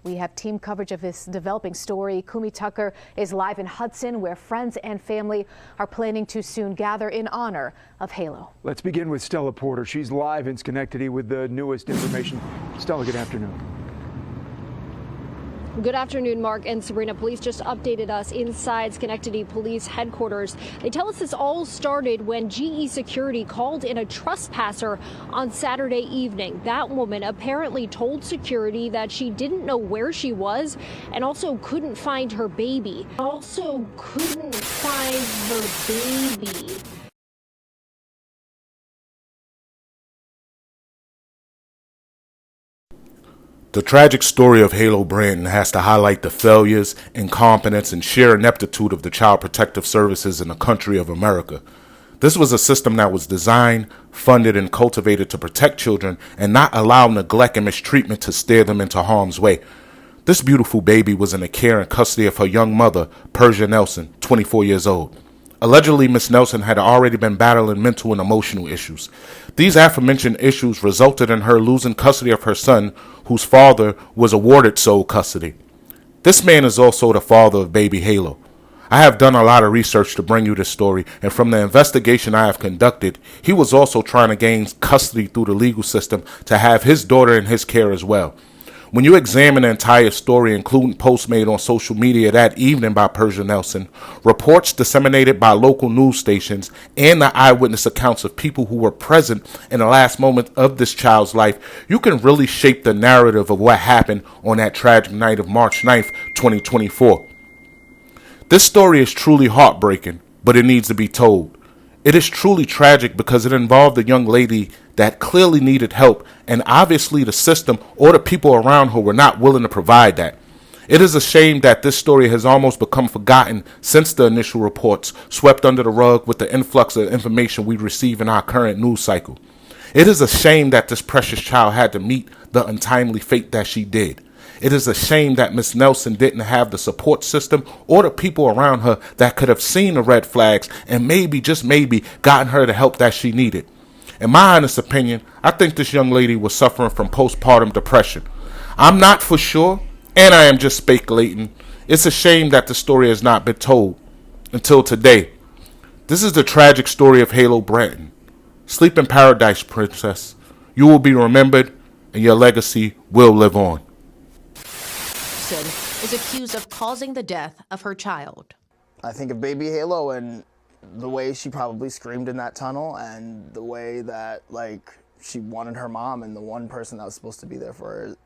We have team coverage of this developing story. Kumi Tucker is live in Hudson, where friends and family are planning to soon gather in honor of Halo. Let's begin with Stella Porter. She's live in Schenectady with the newest information. Stella, good afternoon. Good afternoon, Mark and Sabrina. Police just updated us inside Schenectady Police Headquarters. They tell us this all started when GE Security called in a trespasser on Saturday evening. That woman apparently told security that she didn't know where she was and also couldn't find her baby. The tragic story of Halo Branton has to highlight the failures, incompetence, and sheer ineptitude of the Child Protective Services in the country of America. This was a system that was designed, funded, and cultivated to protect children and not allow neglect and mistreatment to steer them into harm's way. This beautiful baby was in the care and custody of her young mother, Persia Nelson, 24 years old. Allegedly, Miss Nelson had already been battling mental and emotional issues. These aforementioned issues resulted in her losing custody of her son, whose father was awarded sole custody. This man is also the father of baby Halo. I have done a lot of research to bring you this story, and from the investigation I have conducted, he was also trying to gain custody through the legal system to have his daughter in his care as well. When you examine the entire story, including posts made on social media that evening by Persia Nelson, reports disseminated by local news stations, and the eyewitness accounts of people who were present in the last moment of this child's life, you can really shape the narrative of what happened on that tragic night of March 9th, 2024. This story is truly heartbreaking, but it needs to be told. It is truly tragic because it involved a young lady that clearly needed help, and obviously the system or the people around her were not willing to provide that. It is a shame that this story has almost become forgotten since the initial reports swept under the rug with the influx of information we receive in our current news cycle. It is a shame that this precious child had to meet the untimely fate that she did. It is a shame that Miss Nelson didn't have the support system or the people around her that could have seen the red flags and maybe, just maybe, gotten her the help that she needed. In my honest opinion, I think this young lady was suffering from postpartum depression. I'm not for sure, and I am just speculating. It's a shame that the story has not been told until today. This is the tragic story of Halo Branton. Sleep in paradise, princess. You will be remembered, and your legacy will live on. Is accused of causing the death of her child. I think of baby Halo and the way she probably screamed in that tunnel and the way that, like, she wanted her mom, and the one person that was supposed to be there for her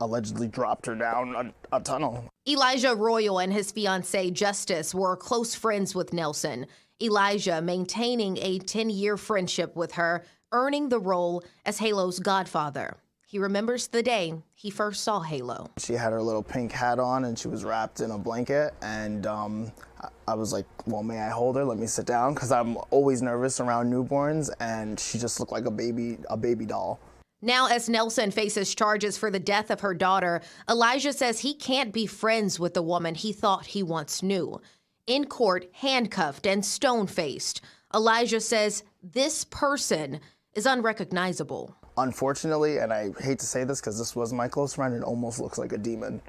allegedly dropped her down a tunnel. Elijah Royal and his fiancée Justice were close friends with Nelson. Elijah maintaining a 10-year friendship with her, earning the role as Halo's godfather. He remembers the day he first saw Halo. She had her little pink hat on and she was wrapped in a blanket, and I was like, well, may I hold her? Let me sit down, because I'm always nervous around newborns, and she just looked like a baby doll. Now, as Nelson faces charges for the death of her daughter, Elijah says he can't be friends with the woman he thought he once knew. In court, handcuffed and stone-faced, Elijah says this person is unrecognizable. Unfortunately, and I hate to say this because this was my close friend, it almost looks like a demon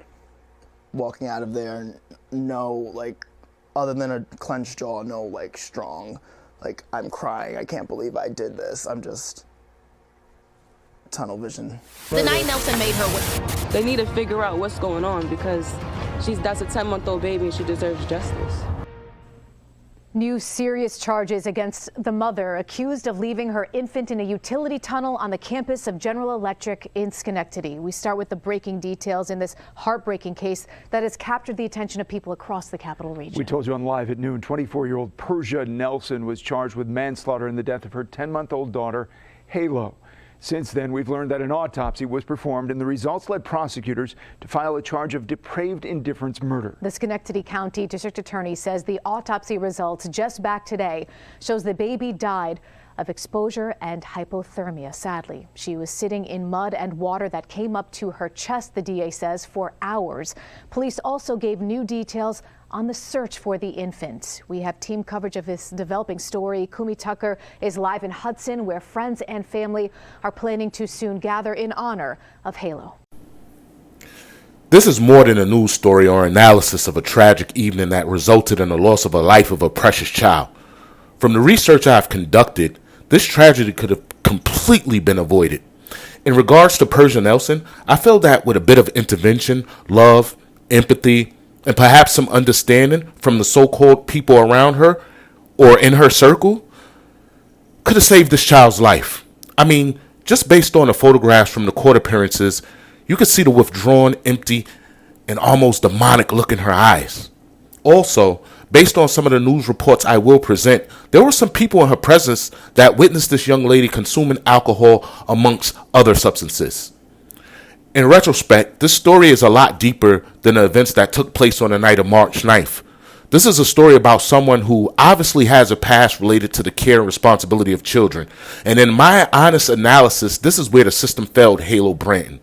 walking out of there. And no, like, other than a clenched jaw, no, like, strong, like, I'm crying, I can't believe I did this. I'm just tunnel vision. The night Nelson made her They need to figure out what's going on, because that's a 10-month-old baby and she deserves justice. New serious charges against the mother accused of leaving her infant in a utility tunnel on the campus of General Electric in Schenectady. We start with the breaking details in this heartbreaking case that has captured the attention of people across the capital region. We told you on Live at Noon, 24-year-old Persia Nelson was charged with manslaughter in the death of her 10-month-old daughter, Halo. Since then, we've learned that an autopsy was performed, and the results led prosecutors to file a charge of depraved indifference murder. The Schenectady County District Attorney says the autopsy results just back today shows the baby died of exposure and hypothermia. Sadly, she was sitting in mud and water that came up to her chest, the DA says, for hours. Police also gave new details on the search for the infant. We have team coverage of this developing story. Kumi Tucker is live in Hudson, where friends and family are planning to soon gather in honor of Halo. This is more than a news story or analysis of a tragic evening that resulted in the loss of a life of a precious child. From the research I've conducted, this tragedy could have completely been avoided. In regards to Persia Nelson, I feel that with a bit of intervention, love, empathy, and perhaps some understanding from the so-called people around her or in her circle, could have saved this child's life. I mean, just based on the photographs from the court appearances, you could see the withdrawn, empty, and almost demonic look in her eyes. Also, based on some of the news reports I will present, there were some people in her presence that witnessed this young lady consuming alcohol amongst other substances. In retrospect, this story is a lot deeper than the events that took place on the night of March 9th. This is a story about someone who obviously has a past related to the care and responsibility of children. And in my honest analysis, this is where the system failed Halo Branton.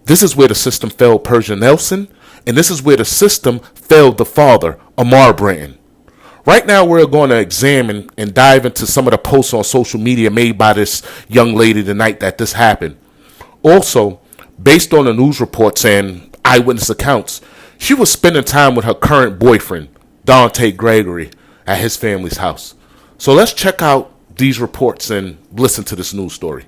This is where the system failed Persia Nelson. And this is where the system failed the father, Amar Branton. Right now, we're going to examine and dive into some of the posts on social media made by this young lady the night that this happened. Also, based on the news reports and eyewitness accounts, she was spending time with her current boyfriend, Dante Gregory, at his family's house. So let's check out these reports and listen to this news story.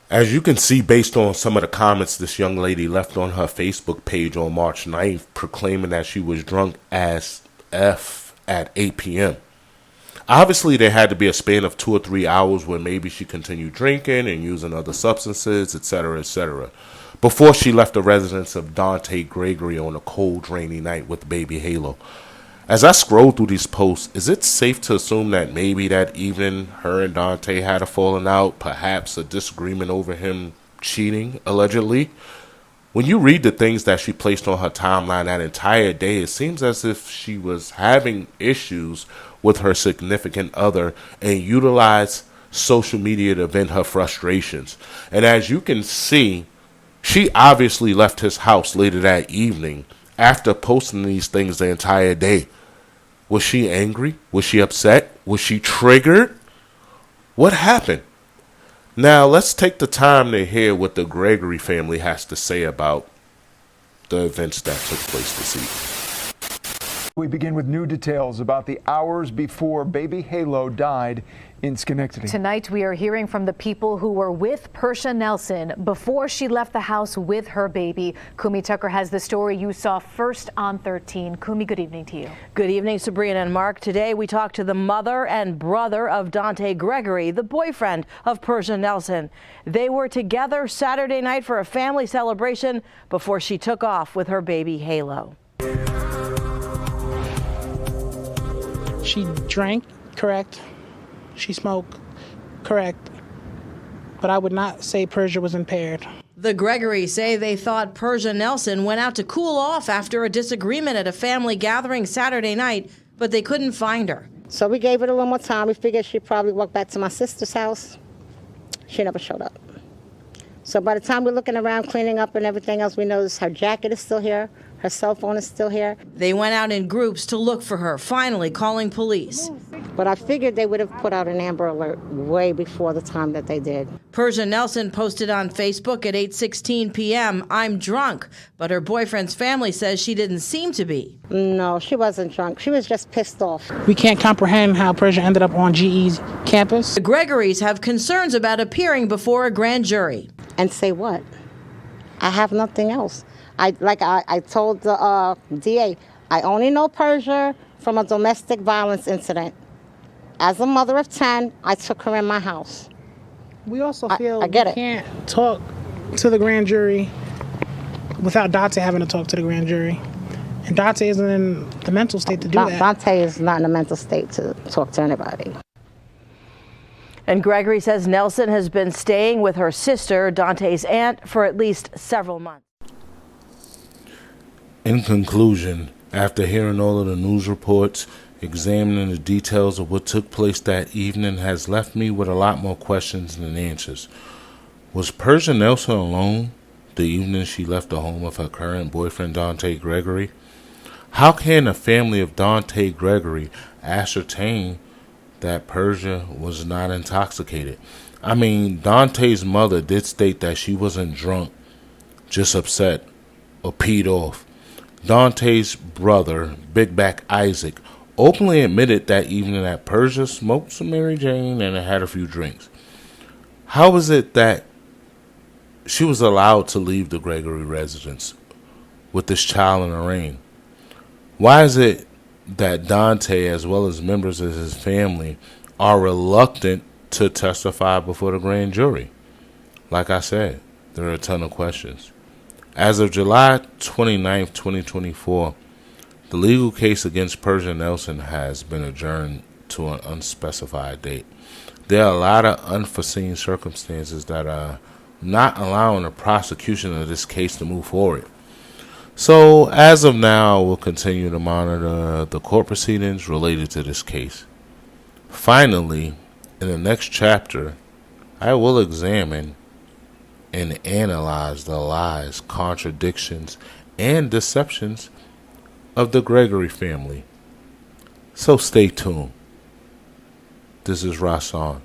As you can see, based on some of the comments this young lady left on her Facebook page on March 9th, proclaiming that she was drunk as F at 8 p.m. Obviously, there had to be a span of 2 or 3 hours where maybe she continued drinking and using other substances, etc., before she left the residence of Dante Gregory on a cold, rainy night with baby Halo. As I scroll through these posts, is it safe to assume that maybe that evening her and Dante had a falling out, perhaps a disagreement over him cheating, allegedly? When you read the things that she placed on her timeline that entire day, it seems as if she was having issues with her significant other and utilized social media to vent her frustrations. And as you can see, she obviously left his house later that evening after posting these things the entire day. Was she angry? Was she upset? Was she triggered? What happened? Now, let's take the time to hear what the Gregory family has to say about the events that took place this evening. We begin with new details about the hours before baby Halo died in Schenectady. Tonight, we are hearing from the people who were with Persia Nelson before she left the house with her baby. Kumi Tucker has the story you saw first on 13. Kumi, good evening to you. Good evening, Sabrina and Mark. Today, we talked to the mother and brother of Dante Gregory, the boyfriend of Persia Nelson. They were together Saturday night for a family celebration before she took off with her baby Halo. She drank, correct. She smoked, correct. But I would not say Persia was impaired. The Gregorys say they thought Persia Nelson went out to cool off after a disagreement at a family gathering Saturday night, but they couldn't find her. So we gave it a little more time. We figured she'd probably walk back to my sister's house. She never showed up. So by the time we're looking around, cleaning up and everything else, we noticed her jacket is still here. Her cell phone is still here. They went out in groups to look for her, finally calling police. But I figured they would have put out an Amber Alert way before the time that they did. Persia Nelson posted on Facebook at 8:16 p.m., "I'm drunk," but her boyfriend's family says she didn't seem to be. No, she wasn't drunk. She was just pissed off. We can't comprehend how Persia ended up on GE's campus. The Gregorys have concerns about appearing before a grand jury. And say what? I have nothing else. I told the DA, I only know Persia from a domestic violence incident. As a mother of 10, I took her in my house. We also feel I get we it. can't talk to the grand jury without Dante having to talk to the grand jury. And Dante isn't in the mental state to do that. Dante is not in a mental state to talk to anybody. And Gregory says Nelson has been staying with her sister, Dante's aunt, for at least several months. In conclusion, after hearing all of the news reports, examining the details of what took place that evening has left me with a lot more questions than answers. Was Persia Nelson alone the evening she left the home of her current boyfriend, Dante Gregory? How can the family of Dante Gregory ascertain that Persia was not intoxicated? I mean, Dante's mother did state that she wasn't drunk, just upset or peed off. Dante's brother, Big Back Isaac, openly admitted that evening that Persia smoked some Mary Jane and had a few drinks. How is it that she was allowed to leave the Gregory residence with this child in the rain? Why is it that Dante, as well as members of his family, are reluctant to testify before the grand jury? Like I said, there are a ton of questions. As of July 29th, 2024, the legal case against Persia Nelson has been adjourned to an unspecified date. There are a lot of unforeseen circumstances that are not allowing the prosecution of this case to move forward. So, as of now, we'll continue to monitor the court proceedings related to this case. Finally, in the next chapter, I will examine and analyze the lies, contradictions, and deceptions of the Gregory family. So stay tuned. This is Rasan.